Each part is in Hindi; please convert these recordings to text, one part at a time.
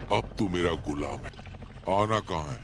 अब तू मेरा गुलाम है। आना कहाँ है?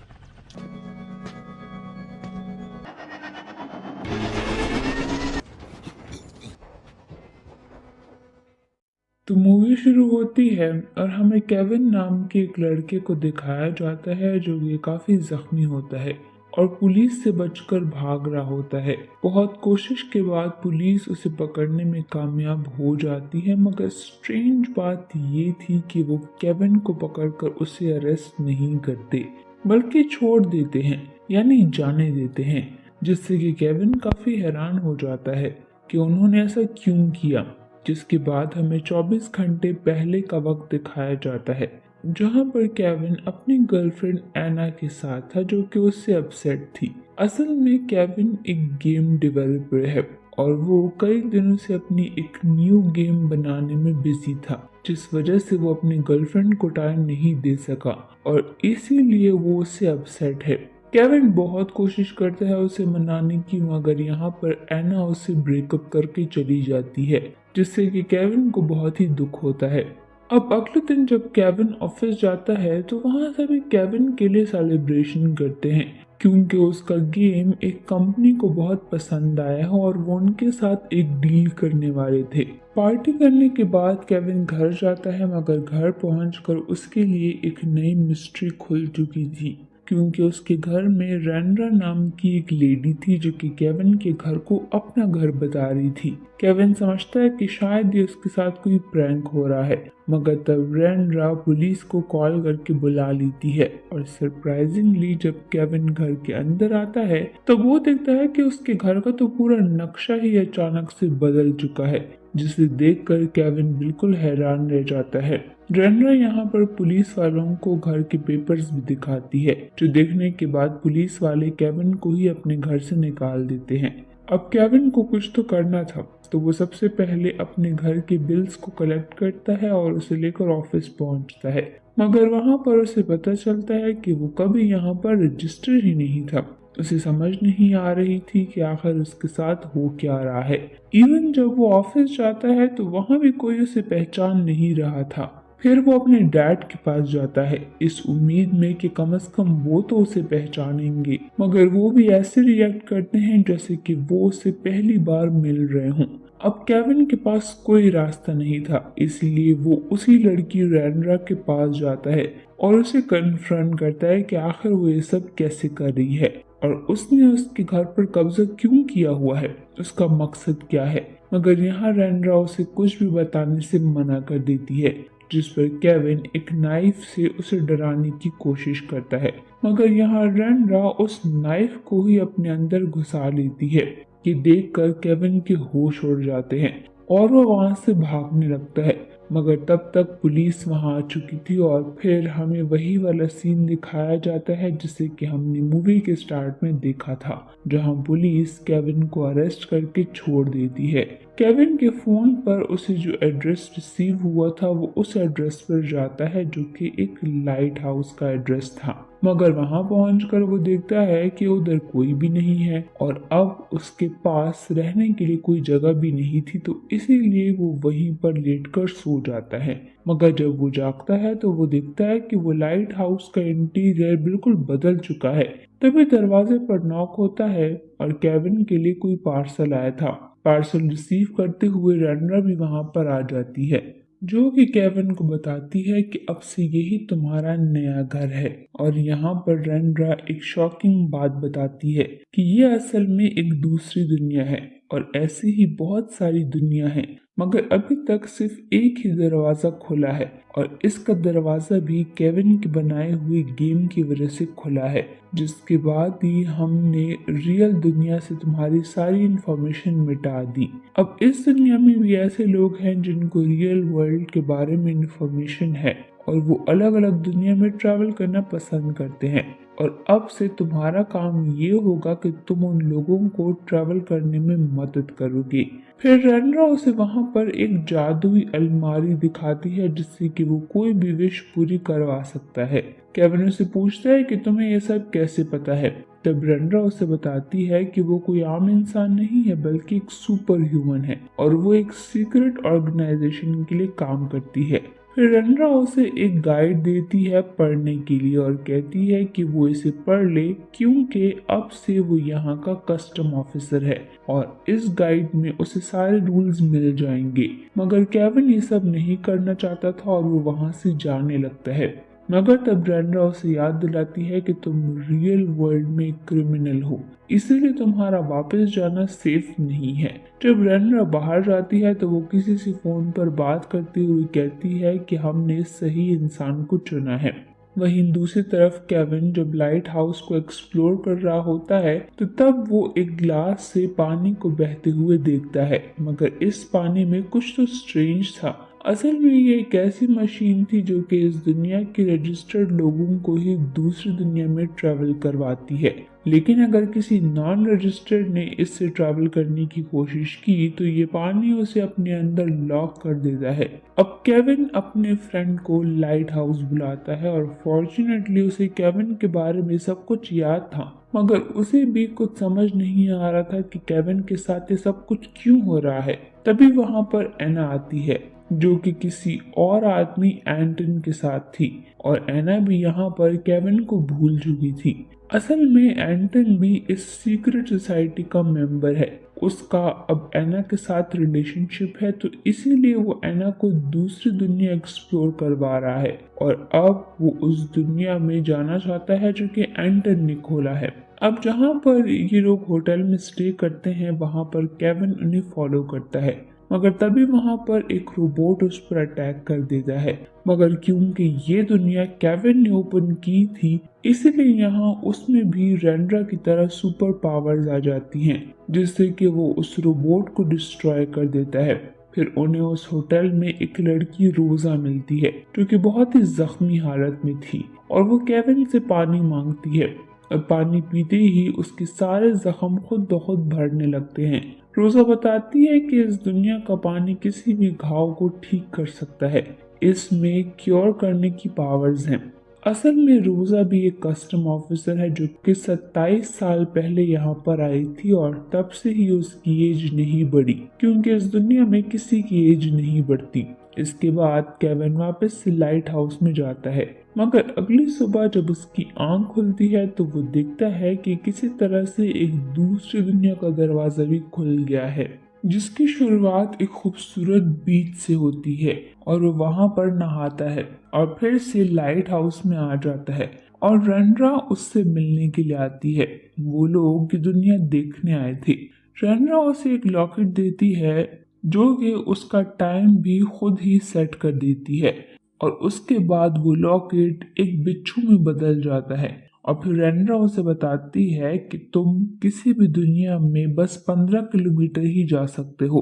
तो मूवी शुरू होती है और हमें केविन नाम के एक लड़के को दिखाया जाता है जो कि काफी जख्मी होता है और पुलिस से बचकर भाग रहा होता है। बहुत कोशिश के बाद पुलिस उसे पकड़ने में कामयाब हो जाती है, मगर स्ट्रेंज बात ये थी कि वो केविन को पकड़कर उसे अरेस्ट नहीं करते बल्कि छोड़ देते हैं, यानी जाने देते हैं, जिससे कि केविन काफी हैरान हो जाता है कि उन्होंने ऐसा क्यों किया। जिसके बाद हमें 24 घंटे पहले का वक्त दिखाया जाता है जहां पर केविन अपनी गर्लफ्रेंड एना के साथ था जो कि उससे अपसेट थी। असल में केविन एक गेम डेवलपर है और वो कई दिनों से अपनी एक न्यू गेम बनाने में बिजी था, जिस वजह से वो अपनी गर्लफ्रेंड को टाइम नहीं दे सका और इसीलिए वो उससे अपसेट है। केविन बहुत कोशिश करता है उसे मनाने की, मगर यहाँ पर एना उसे ब्रेकअप करके चली जाती है, जिससे कि केविन को बहुत ही दुख होता है। अब अगले दिन जब केविन ऑफिस जाता है तो वहाँ सभी केविन के लिए सेलिब्रेशन करते हैं क्योंकि उसका गेम एक कंपनी को बहुत पसंद आया है और वो उनके साथ एक डील करने वाले थे। पार्टी करने के बाद केविन घर जाता है, मगर घर पहुंचकर उसके लिए एक नई मिस्ट्री खुल चुकी थी क्योंकि उसके घर में रैंड्रा नाम की एक लेडी थी जो कि केविन के घर को अपना घर बता रही थी। केविन समझता है कि शायद ये उसके साथ कोई प्रैंक हो रहा है, मगर तब रैंड्रा पुलिस को कॉल करके बुला लेती है और सरप्राइजिंगली जब केविन घर के अंदर आता है तो वो देखता है कि उसके घर का तो पूरा नक्शा ही अचानक से बदल चुका है, जिसे देखकर केविन बिल्कुल हैरान रह जाता है। रैंड्रा यहाँ पर पुलिस वालों को घर के पेपर्स भी दिखाती है, जो देखने के बाद पुलिस वाले केविन को ही अपने घर से निकाल देते हैं। अब केविन को कुछ तो करना था, तो वो सबसे पहले अपने घर के बिल्स को कलेक्ट करता है और उसे लेकर ऑफिस पहुंचता है, मगर वहां पर उसे पता चलता है कि वो कभी यहाँ पर रजिस्टर ही नहीं था। उसे समझ नहीं आ रही थी कि आखिर उसके साथ हो क्या रहा है। इवन जब वो ऑफिस जाता है तो वहां भी कोई उसे पहचान नहीं रहा था। फिर वो अपने डैड के पास जाता है इस उम्मीद में कि कम से कम वो तो उसे पहचानेंगे, मगर वो भी ऐसे रिएक्ट करते हैं जैसे कि वो उससे पहली बार मिल रहे हों। अब केविन के पास कोई रास्ता नहीं था, इसलिए वो उसी लड़की रैंड्रा के पास जाता है और उसे कन्फ्रंट करता है कि आखिर वो ये सब कैसे कर रही है और उसने उसके घर पर कब्जा क्यों किया हुआ है, उसका मकसद क्या है। मगर यहाँ रैंड्रा उसे कुछ भी बताने से मना कर देती है, जिस पर केविन एक नाइफ से उसे डराने की कोशिश करता है, मगर यहाँ रैंड्रा उस नाइफ को ही अपने अंदर घुसा लेती है कि देखकर केविन के होश उड़ जाते हैं और वो वहां से भागने लगता है। मगर तब तक पुलिस वहां आ चुकी थी और फिर हमें वही वाला सीन दिखाया जाता है जिसे कि हमने मूवी के स्टार्ट में देखा था, जहां पुलिस केविन को अरेस्ट करके छोड़ देती है। केविन के फोन पर उसे जो एड्रेस रिसीव हुआ था वो उस एड्रेस पर जाता है जो कि एक लाइट हाउस का एड्रेस था, मगर वहां पहुंचकर वो देखता है कि उधर कोई भी नहीं है और अब उसके पास रहने के लिए कोई जगह भी नहीं थी, तो इसीलिए वो वहीं पर लेटकर सो जाता है। मगर जब वो जागता है तो वो देखता है कि वो लाइट हाउस का इंटीरियर बिल्कुल बदल चुका है। तभी दरवाजे पर नॉक होता है और केविन के लिए कोई पार्सल आया था। पार्सल रिसीव करते हुए रैंड्रा भी वहां पर आ जाती है, जो कि केविन को बताती है कि अब से यही तुम्हारा नया घर है। और यहाँ पर रैंड्रा एक शॉकिंग बात बताती है कि ये असल में एक दूसरी दुनिया है और ऐसी ही बहुत सारी दुनिया है, मगर अभी तक सिर्फ एक ही दरवाजा खुला है और इसका दरवाजा भी केविन के बनाए हुए गेम की वजह से खुला है, जिसके बाद ही हमने रियल दुनिया से तुम्हारी सारी इंफॉर्मेशन मिटा दी। अब इस दुनिया में भी ऐसे लोग हैं जिनको रियल वर्ल्ड के बारे में इंफॉर्मेशन है और वो अलग अलग दुनिया में ट्रैवल करना पसंद करते हैं, और अब से तुम्हारा काम ये होगा कि तुम उन लोगों को ट्रैवल करने में मदद करोगे। फिर रैंड्रा उसे वहां पर एक जादुई अलमारी दिखाती है जिससे कि वो कोई भी विश पूरी करवा सकता है। केविन उसे पूछता है कि तुम्हें ये सब कैसे पता है। तब रैंड्रा उसे बताती है कि वो कोई आम इंसान नहीं है बल्कि एक सुपर ह्यूमन है और वो एक सीक्रेट ऑर्गेनाइजेशन के लिए काम करती है, फिर रंड्रा उसे एक गाइड देती है पढ़ने के लिए और कहती है कि वो इसे पढ़ ले क्योंकि अब से वो यहाँ का कस्टम ऑफिसर है और इस गाइड में उसे सारे रूल्स मिल जाएंगे। मगर केविन ये सब नहीं करना चाहता था और वो वहाँ से जाने लगता है। मगर तब रंड्रा उसे याद दिलाती है कि तुम रियल वर्ल्ड में एक क्रिमिनल हो, इसीलिए तुम्हारा वापस जाना सेफ नहीं है। जब रंड्रा बाहर जाती है तो वो किसी से फोन पर बात करते हुए कहती है कि हमने सही इंसान को चुना है। वहीं दूसरी तरफ केविन जब लाइट हाउस को एक्सप्लोर कर रहा होता है तो तब वो एक ग्लास से पानी को बहते हुए देखता है, मगर इस पानी में कुछ तो स्ट्रेंज था। असल में ये एक ऐसी मशीन थी जो कि इस दुनिया के रजिस्टर्ड लोगों को ही दूसरी दुनिया में ट्रैवल करवाती है, लेकिन अगर किसी नॉन रजिस्टर्ड ने इससे ट्रैवल करने की कोशिश की तो ये पानी उसे अपने अंदर लॉक कर देता है। अब केविन अपने फ्रेंड को लाइट हाउस बुलाता है और फॉर्चुनेटली उसे केविन के बारे में सब कुछ याद था, मगर उसे भी कुछ समझ नहीं आ रहा था कि केविन के साथ ये सब कुछ क्यों हो रहा है। तभी वहाँ पर एना आती है जो कि किसी और आदमी एंटन के साथ थी और एना भी यहाँ पर केविन को भूल चुकी थी। असल में एंटन भी इस सीक्रेट सोसाइटी का मेंबर है। उसका अब एना के साथ रिलेशनशिप है तो इसीलिए वो एना को दूसरी दुनिया एक्सप्लोर करवा रहा है और अब वो उस दुनिया में जाना चाहता है जो कि एंटन ने खोला है। अब जहाँ पर ये लोग होटल में स्टे करते हैं वहाँ पर केविन उन्हें फॉलो करता है, मगर तभी वहाँ पर एक रोबोट उस पर अटैक कर देता है। मगर क्योंकि ये दुनिया केविन ने ओपन की थी इसलिए यहाँ उसमें भी रंड्रा की तरह सुपर पावर्स आ जाती हैं जिससे कि वो उस रोबोट को डिस्ट्रॉय कर देता है। फिर उन्हें उस होटल में एक लड़की रोजा मिलती है जो कि बहुत ही जख्मी हालत में थी और वो केविन से पानी मांगती है और पानी पीते ही उसके सारे जख्म खुद ब खुद भरने लगते हैं। रोजा बताती है कि इस दुनिया का पानी किसी भी घाव को ठीक कर सकता है, इसमें क्योर करने की पावर्स हैं। असल में रोजा भी एक कस्टम ऑफिसर है जो कि 27 साल पहले यहाँ पर आई थी और तब से ही उसकी एज नहीं बढ़ी क्योंकि इस दुनिया में किसी की एज नहीं बढ़ती। इसके बाद केविन वापस से लाइट हाउस में जाता है, मगर अगली सुबह जब उसकी आंख खुलती है तो वो देखता है कि किसी तरह से एक दूसरी दुनिया का दरवाजा भी खुल गया है जिसकी शुरुआत एक खूबसूरत बीच से होती है और वो वहां पर नहाता है और फिर से लाइट हाउस में आ जाता है और रंड्रा उससे मिलने के लिए आती है। वो लोग ये दुनिया देखने आए थे। रंड्रा उसे एक लॉकेट देती है जो कि उसका टाइम भी खुद ही सेट कर देती है और उसके बाद वो लॉकेट एक बिच्छू में बदल जाता है और फिर रंड्रा उसे बताती है कि तुम किसी भी दुनिया में बस 15 किलोमीटर ही जा सकते हो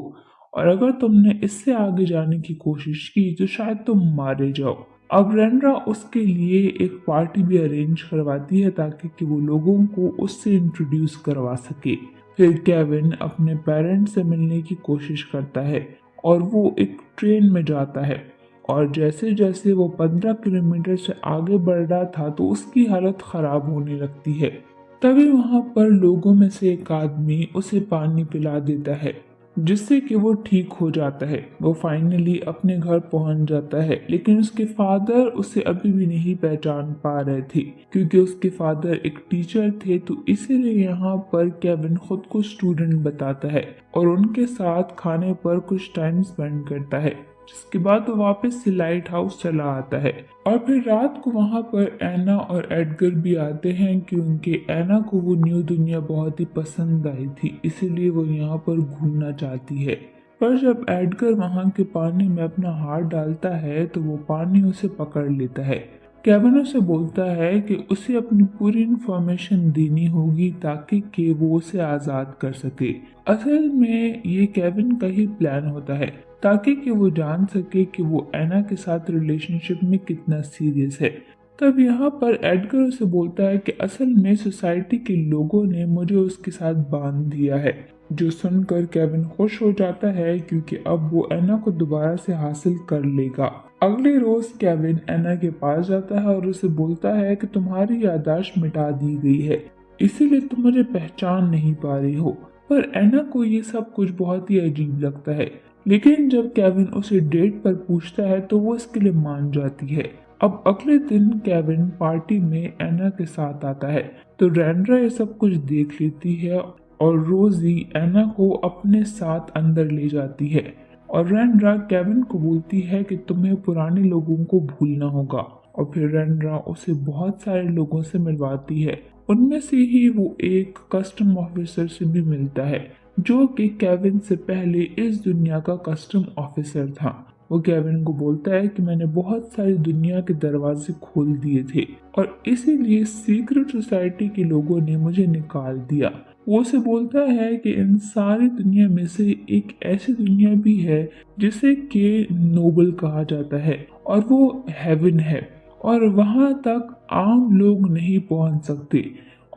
और अगर तुमने इससे आगे जाने की कोशिश की तो शायद तुम मारे जाओ। अब रंड्रा उसके लिए एक पार्टी भी अरेंज करवाती है ताकि कि वो लोगों को उससे इंट्रोड्यूस करवा सके। फिर केविन अपने पेरेंट्स से मिलने की कोशिश करता है और वो एक ट्रेन में जाता है और जैसे जैसे वो 15 किलोमीटर से आगे बढ़ रहा था तो उसकी हालत खराब होने लगती है। तभी वहां पर लोगों में से एक आदमी उसे पानी पिला देता है जिससे कि वो ठीक हो जाता है। वो फाइनली अपने घर पहुंच जाता है लेकिन उसके फादर उसे अभी भी नहीं पहचान पा रहे थे क्योंकि उसके फादर एक टीचर थे, तो इसीलिए यहाँ पर केविन खुद को स्टूडेंट बताता है और उनके साथ खाने पर कुछ टाइम स्पेंड करता है, जिसके बाद वो वापस से लाइट हाउस चला आता है। और फिर रात को वहाँ पर एना और एडगर भी आते हैं क्योंकि एना को वो न्यू दुनिया बहुत ही पसंद आई थी, इसीलिए वो यहाँ पर घूमना चाहती है। पर जब एडगर वहाँ के पानी में अपना हाथ डालता है तो वो पानी उसे पकड़ लेता है। केविन उसे बोलता है कि उसे अपनी पूरी इंफॉर्मेशन देनी होगी ताकि कि वो उसे आज़ाद कर सके। असल में ये केविन का ही प्लान होता है ताकि कि वो जान सके कि वो एना के साथ रिलेशनशिप में कितना सीरियस है। तब यहाँ पर एडगर उसे बोलता है कि असल में सोसाइटी के लोगों ने मुझे उसके साथ बांध दिया है, जो सुनकर केविन खुश हो जाता है क्योंकि अब वो एना को दोबारा से हासिल कर लेगा। अगले रोज केविन एना के पास जाता है और उसे बोलता है कि तुम्हारी याददाश्त मिटा दी गई है, इसीलिए तुम मुझे पहचान नहीं पा रही हो। पर एना को ये सब कुछ बहुत ही अजीब लगता है, लेकिन जब केविन उसे डेट पर पूछता है तो वो इसके लिए मान जाती है। अब अगले दिन केविन पार्टी में एना के साथ आता है तो रैंड्रा ये सब कुछ देख लेती है और रोजी एना को अपने साथ अंदर ले जाती है और रैंड्रा केविन को बोलती है कि तुम्हें पुराने लोगों को भूलना होगा। और फिर रैंड्रा उसे बहुत सारे लोगों से मिलवाती है। उनमें से ही वो एक कस्टम ऑफिसर से भी मिलता है जो कि केविन से पहले इस दुनिया का कस्टम ऑफिसर था। वो केविन को बोलता है कि मैंने बहुत सारी दुनिया के दरवाजे खोल दिए थे और इसीलिए सीक्रेट सोसाइटी के लोगों ने मुझे निकाल दिया। वो उसे बोलता है कि इन सारी दुनिया में से एक ऐसी दुनिया भी है जिसे के नोबल कहा जाता है और वो हेवन है और वहां तक आम लोग नहीं पहुंच सकते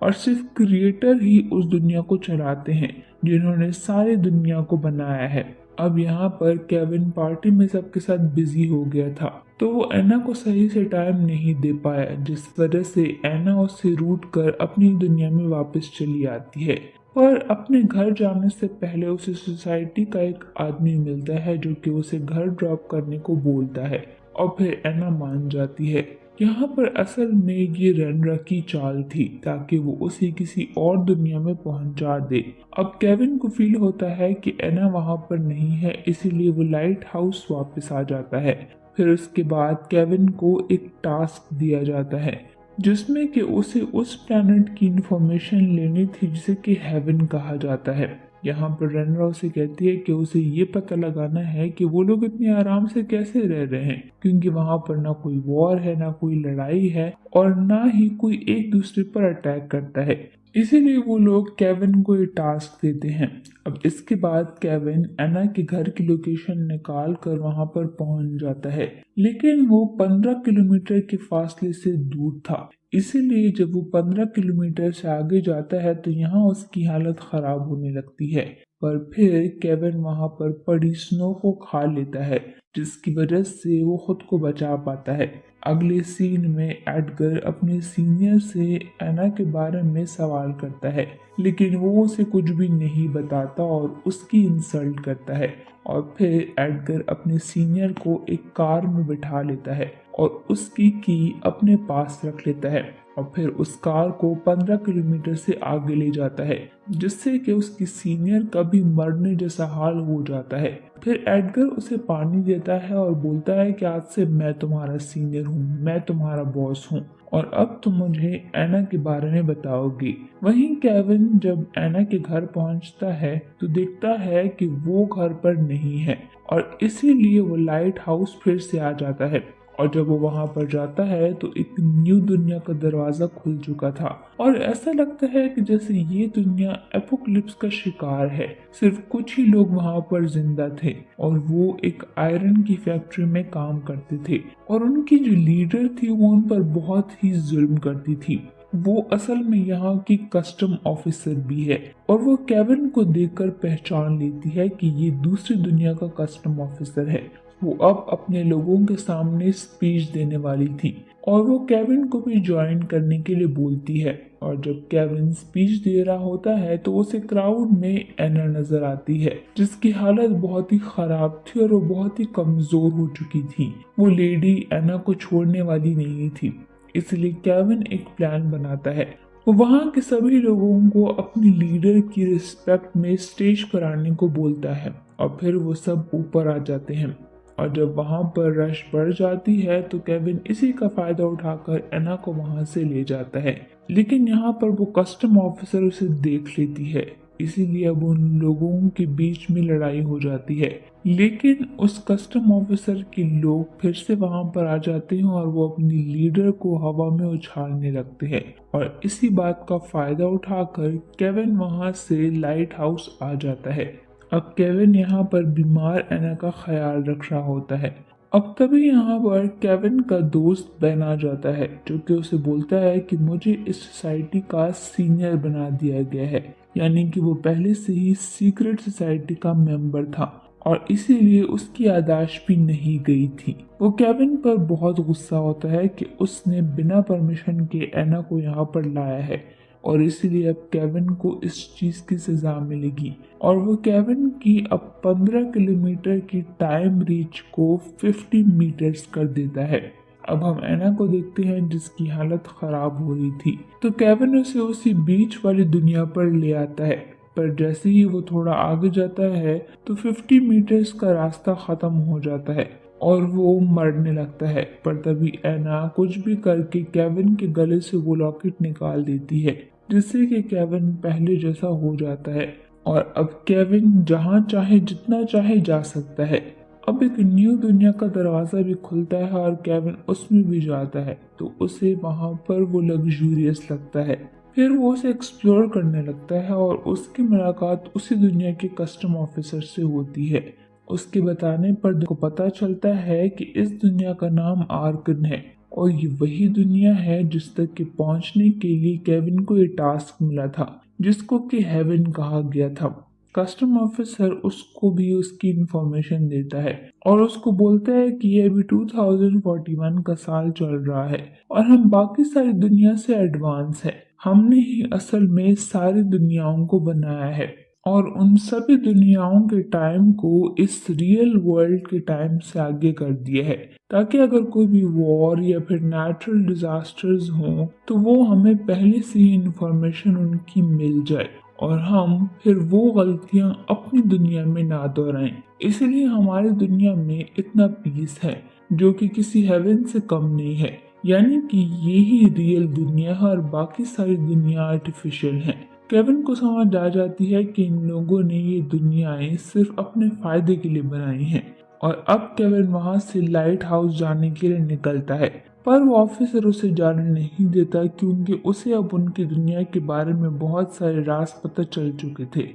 और सिर्फ क्रिएटर ही उस दुनिया को चलाते हैं जिन्होंने सारी दुनिया को बनाया है। अब यहाँ पर केविन पार्टी में सबके साथ बिजी हो गया था तो वो एना को सही से टाइम नहीं दे पाया, जिस वजह से एना उससे रूठ कर अपनी दुनिया में वापस चली आती है। पर अपने घर जाने से पहले उसे सोसाइटी का एक आदमी मिलता है जो कि उसे घर ड्रॉप करने को बोलता है और फिर एना मान जाती है। यहाँ पर असल में ये रैंड्रा की चाल थी ताकि वो उसे किसी और दुनिया में पहुंचा दे। अब केविन को फील होता है कि एना वहाँ पर नहीं है, इसीलिए वो लाइट हाउस वापस आ जाता है। फिर उसके बाद केविन को एक टास्क दिया जाता है जिसमें कि उसे उस प्लैनेट की इंफॉर्मेशन लेनी थी जिसे कि हेवन कहा जाता है। यहाँ पर रैंड्रा उसे कहती है कि उसे ये पता लगाना है कि वो लोग इतने आराम से कैसे रह रहे हैं, क्योंकि वहाँ पर ना कोई वॉर है, ना कोई लड़ाई है और ना ही कोई एक दूसरे पर अटैक करता है। इसीलिए वो लोग केविन को ये टास्क देते हैं। अब इसके बाद केविन एना के घर की लोकेशन निकाल कर वहाँ पर पहुँच जाता है, लेकिन वो 15 किलोमीटर के फासले से दूर था। इसीलिए जब वो 15 किलोमीटर से आगे जाता है तो यहाँ उसकी हालत खराब होने लगती है। पर फिर केविन वहाँ पर पड़ी स्नो को खा लेता है जिसकी वजह से वो खुद को बचा पाता है। अगले सीन में एडगर अपने सीनियर से एना के बारे में सवाल करता है, लेकिन वो उसे कुछ भी नहीं बताता और उसकी इंसल्ट करता है। और फिर एडगर अपने सीनियर को एक कार में बिठा लेता है और उसकी की अपने पास रख लेता है और फिर उस कार को 15 किलोमीटर से आगे ले जाता है, जिससे कि उसकी सीनियर का भी मरने जैसा हाल हो जाता है। फिर एडगर उसे पानी देता है और बोलता है कि आज से मैं तुम्हारा सीनियर हूँ, मैं तुम्हारा बॉस हूँ और अब तुम मुझे एना के बारे में बताओगी। वहीं केविन जब एना के घर पहुंचता है तो देखता है कि वो घर पर नहीं है और इसीलिए वो लाइट हाउस फिर से आ जाता है। और जब वो वहां पर जाता है तो एक न्यू दुनिया का दरवाजा खुल चुका था और ऐसा लगता है कि जैसे ये दुनिया एपोकलिप्स का शिकार है। सिर्फ कुछ ही लोग वहां पर जिंदा थे और वो एक आयरन की फैक्ट्री में काम करते थे और उनकी जो लीडर थी वो उन पर बहुत ही जुल्म करती थी। वो असल में यहाँ की कस्टम ऑफिसर भी है और वो केविन को देखकर पहचान लेती है कि ये दूसरी दुनिया का कस्टम ऑफिसर है। वो अब अपने लोगों के सामने स्पीच देने वाली थी और वो केविन को भी ज्वाइन करने के लिए बोलती है। और जब केविन स्पीच दे रहा होता है तो उसे क्राउड में एना नजर आती है जिसकी हालत बहुत ही खराब थी और वो बहुत ही कमजोर हो चुकी थी। वो लेडी एना को छोड़ने वाली नहीं थी, इसलिए केविन एक प्लान बनाता है। वो वहाँ के सभी लोगों को अपनी लीडर की रिस्पेक्ट में स्टेज पर आने को बोलता है और फिर वो सब ऊपर आ जाते हैं। और जब वहाँ पर रश बढ़ जाती है तो केविन इसी का फायदा उठाकर एना को वहाँ से ले जाता है, लेकिन यहाँ पर वो कस्टम ऑफिसर उसे देख लेती है, इसीलिए अब उन लोगों के बीच में लड़ाई हो जाती है। लेकिन उस कस्टम ऑफिसर के लोग फिर से वहां पर आ जाते हैं और वो अपनी लीडर को हवा में उछालने लगते हैं और इसी बात का फायदा उठाकर केविन वहां से लाइट हाउस आ जाता है। अब केविन यहाँ पर बीमार एना का ख्याल रख रहा होता है। अब तभी यहाँ पर केविन का दोस्त बेन आ जाता है जो कि उसे बोलता है कि मुझे इस सोसाइटी का सीनियर बना दिया गया है, यानी कि वो पहले से ही सीक्रेट सोसाइटी का मेंबर था और इसीलिए उसकी याददाश्त भी नहीं गई थी। वो केविन पर बहुत गुस्सा होता है कि उसने बिना परमिशन के एना को यहाँ पर लाया है, और इसीलिए अब केविन को इस चीज की सजा मिलेगी और वो केविन की अब 15 किलोमीटर की टाइम रीच को 50 मीटर्स कर देता है। अब हम एना को देखते हैं जिसकी हालत खराब हो रही थी, तो केविन उसे उसी बीच वाली दुनिया पर ले आता है। पर जैसे ही वो थोड़ा आगे जाता है तो 50 मीटर्स का रास्ता खत्म हो जाता है और वो मरने लगता है। पर तभी एना कुछ भी करके केविन के गले से वो लॉकेट निकाल देती है, जिससे कि केविन पहले जैसा हो जाता है और अब केविन जहाँ चाहे जितना चाहे जा सकता है। अब एक न्यू दुनिया का दरवाजा भी खुलता है और केविन उसमें भी जाता है, तो उसे वहां पर वो लग्जूरियस लगता है। फिर वो उसे एक्सप्लोर करने लगता है और उसकी मुलाकात उसी दुनिया के कस्टम ऑफिसर से होती है। उसके बताने पर को पता चलता है कि इस दुनिया का नाम आर्कन है और ये वही दुनिया है जिस तक के पहुंचने के लिए केविन को ये टास्क मिला था, जिसको कि हेवन कहा गया था। कस्टम ऑफिसर उसको भी उसकी इंफॉर्मेशन देता है और उसको बोलता है कि ये अभी 2041 का साल चल रहा है और हम बाकी सारी दुनिया से एडवांस है। हमने ही असल में सारी दुनियाओं को बनाया है और उन सभी दुनियाओं के टाइम को इस रियल वर्ल्ड के टाइम से आगे कर दिया है, ताकि अगर कोई भी वॉर या फिर नेचुरल डिजास्टर्स हो तो वो हमें पहले से ही इंफॉर्मेशन उनकी मिल जाए और हम फिर वो गलतियां अपनी दुनिया में ना दोहराएं। इसलिए हमारी दुनिया में इतना पीस है जो कि किसी हेवन से कम नहीं है। यानी कि ये ही रियल दुनिया है और बाकी सारी दुनिया आर्टिफिशियल है। केविन को समझ आ जाती है कि इन लोगों ने ये दुनियाएं सिर्फ अपने फायदे के लिए बनाई हैं और अब केविन वहां से लाइट हाउस जाने के लिए निकलता है, पर वो ऑफिसर उसे जाने नहीं देता क्योंकि उसे अब उनकी दुनिया के बारे में बहुत सारे राज पता चल चुके थे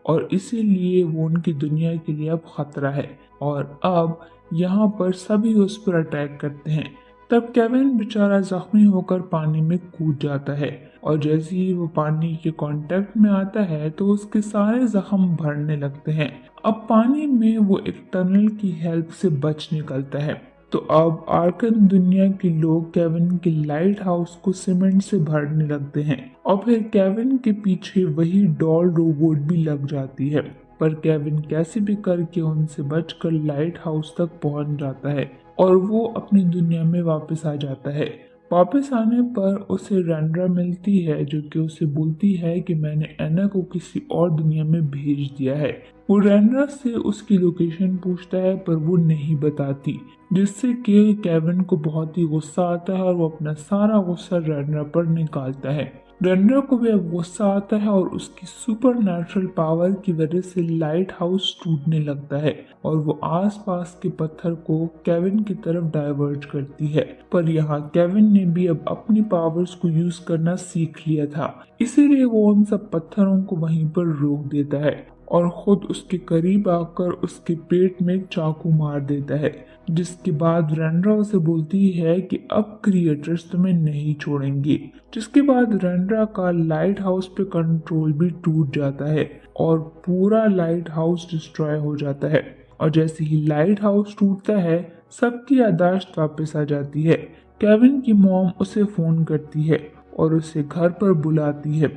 और इसीलिए वो उनकी दुनिया के लिए अब खतरा है और अब यहाँ पर सभी उस पर अटैक करते हैं। तब केविन बेचारा जख्मी होकर पानी में कूद जाता है और जैसे ही वो पानी के कांटेक्ट में आता है तो उसके सारे जख्म भरने लगते हैं। अब पानी में वो एक टनल की हेल्प से बच निकलता है। तो अब आर्कन दुनिया के लोग केविन के लाइट हाउस को सीमेंट से भरने लगते हैं और फिर केविन के पीछे वही डॉल रोबोट भी लग जाती है। पर केविन कैसे भी करके उनसे बचकर लाइट हाउस तक पहुंच जाता है और वो अपनी दुनिया में वापस आ जाता है। वापस आने पर उसे रैंड्रा मिलती है जो कि उसे बोलती है कि मैंने एना को किसी और दुनिया में भेज दिया है। वो रैंड्रा से उसकी लोकेशन पूछता है पर वो नहीं बताती, जिससे कि केविन को बहुत ही गुस्सा आता है और वो अपना सारा गुस्सा रैंड्रा पर निकालता है। रैंड्रा को भी अब गुस्सा आता है और उसकी सुपर नेचुरल पावर की वजह से लाइट हाउस टूटने लगता है और वो आसपास के पत्थर को केविन की तरफ डाइवर्ट करती है। पर यहाँ केविन ने भी अब अपनी पावर्स को यूज करना सीख लिया था, इसीलिए वो उन सब पत्थरों को वहीं पर रोक देता है और खुद उसके करीब आकर उसके पेट में चाकू मार देता है। जिसके बाद रैंड्रा उसे बोलती है कि अब क्रिएटर्स तुम्हें नहीं छोड़ेंगे। जिसके बाद रैंड्रा का लाइट हाउस पे कंट्रोल भी टूट जाता है और पूरा लाइट हाउस डिस्ट्रॉय हो जाता है और जैसे ही लाइट हाउस टूटता है सबकी याददाश्त वापस आ जाती है। केविन की मॉम उसे फोन करती है और उसे घर पर बुलाती है,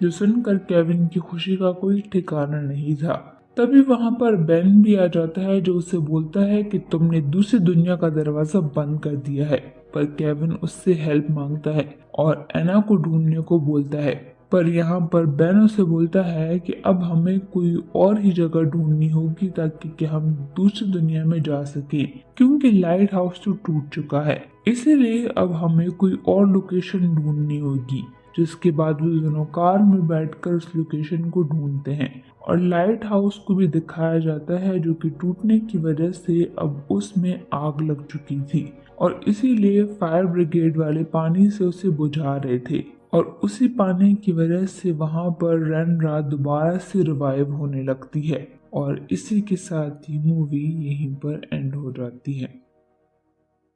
जो सुनकर केविन की खुशी का कोई ठिकाना नहीं था। तभी वहां पर बेन भी आ जाता है जो उसे बोलता है कि तुमने दूसरी दुनिया का दरवाजा बंद कर दिया है। पर केविन उससे हेल्प मांगता है और एना को ढूंढने को बोलता है। पर यहाँ पर बेन उसे बोलता है कि अब हमें कोई और ही जगह ढूंढनी होगी ताकि कि हम दूसरी दुनिया में जा सके, क्योंकि लाइट हाउस तो टूट चुका है। इसीलिए अब हमें कोई और लोकेशन ढूंढनी होगी। जिसके बाद वो दोनों कार में बैठकर उस लोकेशन को ढूंढते हैं और लाइट हाउस को भी दिखाया जाता है जो कि टूटने की वजह से अब उसमें आग लग चुकी थी और इसीलिए फायर ब्रिगेड वाले पानी से उसे बुझा रहे थे और उसी पानी की वजह से वहां पर रैंड्रा दोबारा से रिवाइव होने लगती है और इसी के साथ ही मूवी यहीं पर एंड हो जाती है।